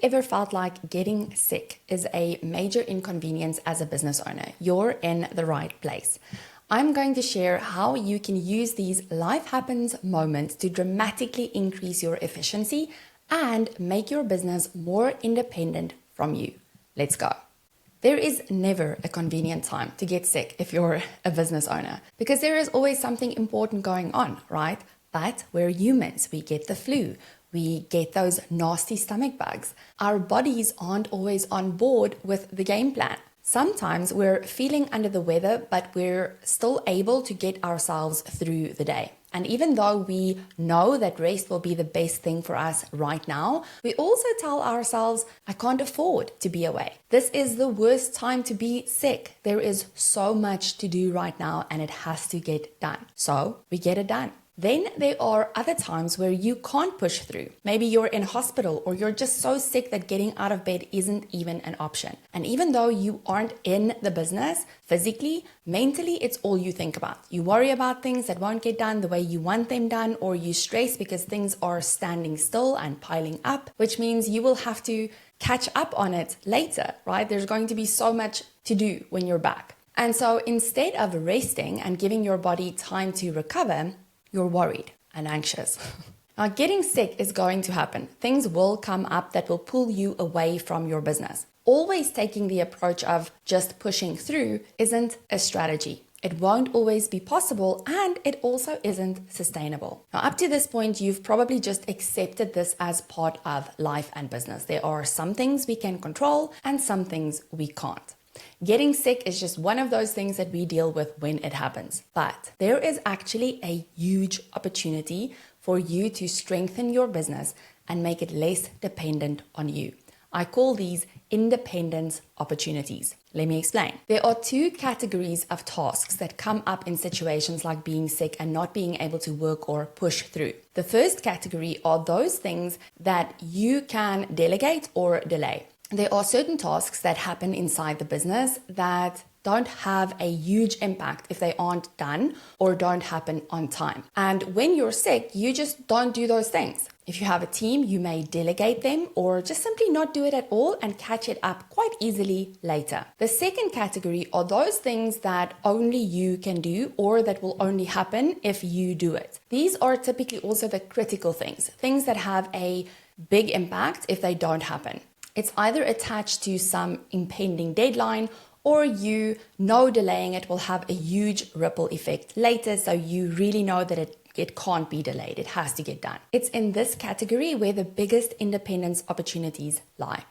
ever felt like getting sick is a major inconvenience as a business owner, you're in the right place. I'm going to share how you can use these life happens moments to dramatically increase your efficiency and make your business more independent from you. Let's go. There is never a convenient time to get sick if you're a business owner, because there is always something important going on, right? But we're humans, we get the flu, we get those nasty stomach bugs. Our bodies aren't always on board with the game plan. Sometimes we're feeling under the weather, but we're still able to get ourselves through the day. And even though we know that rest will be the best thing for us right now, we also tell ourselves, I can't afford to be away. This is the worst time to be sick. There is so much to do right now and it has to get done. So we get it done. Then there are other times where you can't push through. Maybe you're in hospital or you're just so sick that getting out of bed isn't even an option. And even though you aren't in the business physically, mentally, it's all you think about. You worry about things that won't get done the way you want them done, or you stress because things are standing still and piling up, which means you will have to catch up on it later, right? There's going to be so much to do when you're back. And so instead of resting and giving your body time to recover, you're worried and anxious. Now, getting sick is going to happen. Things will come up that will pull you away from your business. Always taking the approach of just pushing through isn't a strategy. It won't always be possible, and it also isn't sustainable. Now, up to this point, you've probably just accepted this as part of life and business. There are some things we can control and some things we can't. Getting sick is just one of those things that we deal with when it happens. But there is actually a huge opportunity for you to strengthen your business and make it less dependent on you. I call these independence opportunities. Let me explain. There are two categories of tasks that come up in situations like being sick and not being able to work or push through. The first category are those things that you can delegate or delay. There are certain tasks that happen inside the business that don't have a huge impact if they aren't done or don't happen on time. And when you're sick, you just don't do those things. If you have a team, you may delegate them or just simply not do it at all and catch it up quite easily later. The second category are those things that only you can do or that will only happen if you do it. These are typically also the critical things that have a big impact if they don't happen. It's either attached to some impending deadline or you know delaying it will have a huge ripple effect later, so you really know that it can't be delayed. It has to get done. It's in this category where the biggest independence opportunities lie.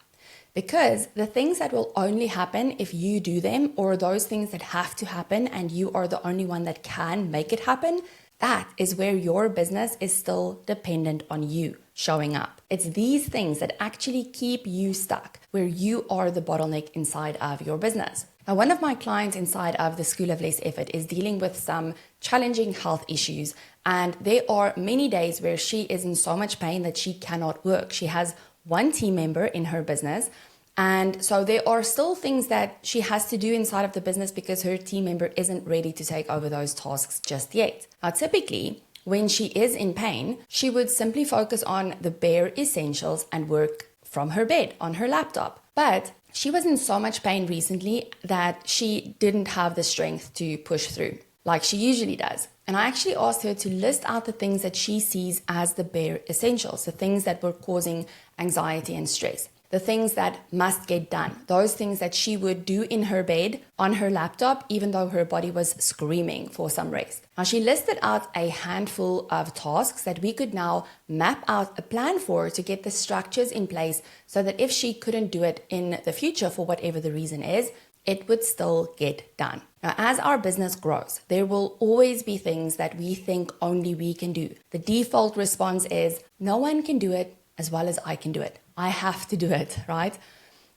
Because the things that will only happen if you do them, or those things that have to happen and you are the only one that can make it happen, that is where your business is still dependent on you showing up. It's these things that actually keep you stuck, where you are the bottleneck inside of your business. Now, one of my clients inside of the School of Less Effort is dealing with some challenging health issues, and there are many days where she is in so much pain that she cannot work. She has one team member in her business, and so there are still things that she has to do inside of the business because her team member isn't ready to take over those tasks just yet. Now, typically, when she is in pain, she would simply focus on the bare essentials and work from her bed on her laptop. But she was in so much pain recently that she didn't have the strength to push through like she usually does. And I actually asked her to list out the things that she sees as the bare essentials, the things that were causing anxiety and stress. The things that must get done, those things that she would do in her bed on her laptop, even though her body was screaming for some rest. Now, she listed out a handful of tasks that we could now map out a plan for to get the structures in place so that if she couldn't do it in the future for whatever the reason is, it would still get done. Now, as our business grows, there will always be things that we think only we can do. The default response is, no one can do it as well as I can do it. I have to do it, right?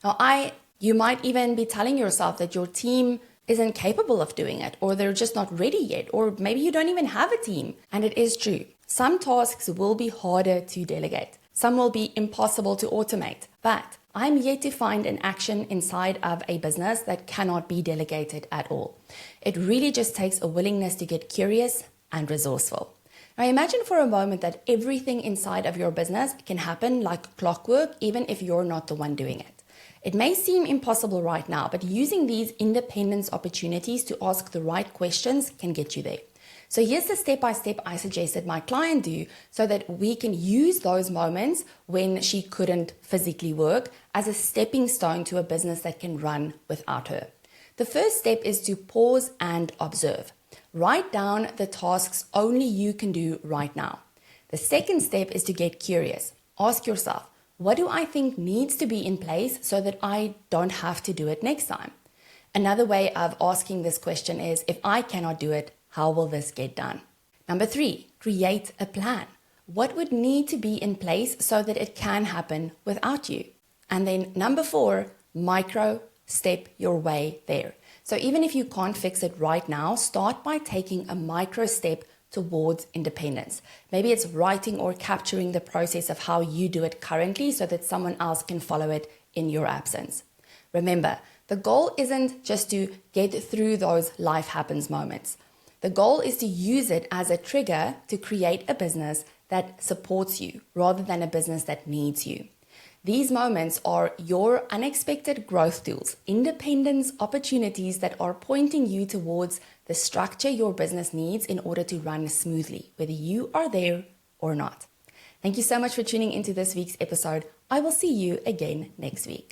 Now, you might even be telling yourself that your team isn't capable of doing it, or they're just not ready yet, or maybe you don't even have a team. And it is true. Some tasks will be harder to delegate. Some will be impossible to automate. But I'm yet to find an action inside of a business that cannot be delegated at all. It really just takes a willingness to get curious and resourceful. Now imagine for a moment that everything inside of your business can happen like clockwork, even if you're not the one doing it. It may seem impossible right now, but using these independence opportunities to ask the right questions can get you there. So here's the step-by-step I suggested my client do so that we can use those moments when she couldn't physically work as a stepping stone to a business that can run without her. The first step is to pause and observe. Write down the tasks only you can do right now. The second step is to get curious. Ask yourself, what do I think needs to be in place so that I don't have to do it next time? Another way of asking this question is, if I cannot do it, how will this get done? Number 3, create a plan. What would need to be in place so that it can happen without you? And then number 4, micro step your way there. So even if you can't fix it right now, start by taking a micro step towards independence. Maybe it's writing or capturing the process of how you do it currently so that someone else can follow it in your absence. Remember, the goal isn't just to get through those life happens moments. The goal is to use it as a trigger to create a business that supports you rather than a business that needs you. These moments are your unexpected growth tools, independence opportunities that are pointing you towards the structure your business needs in order to run smoothly, whether you are there or not. Thank you so much for tuning into this week's episode. I will see you again next week.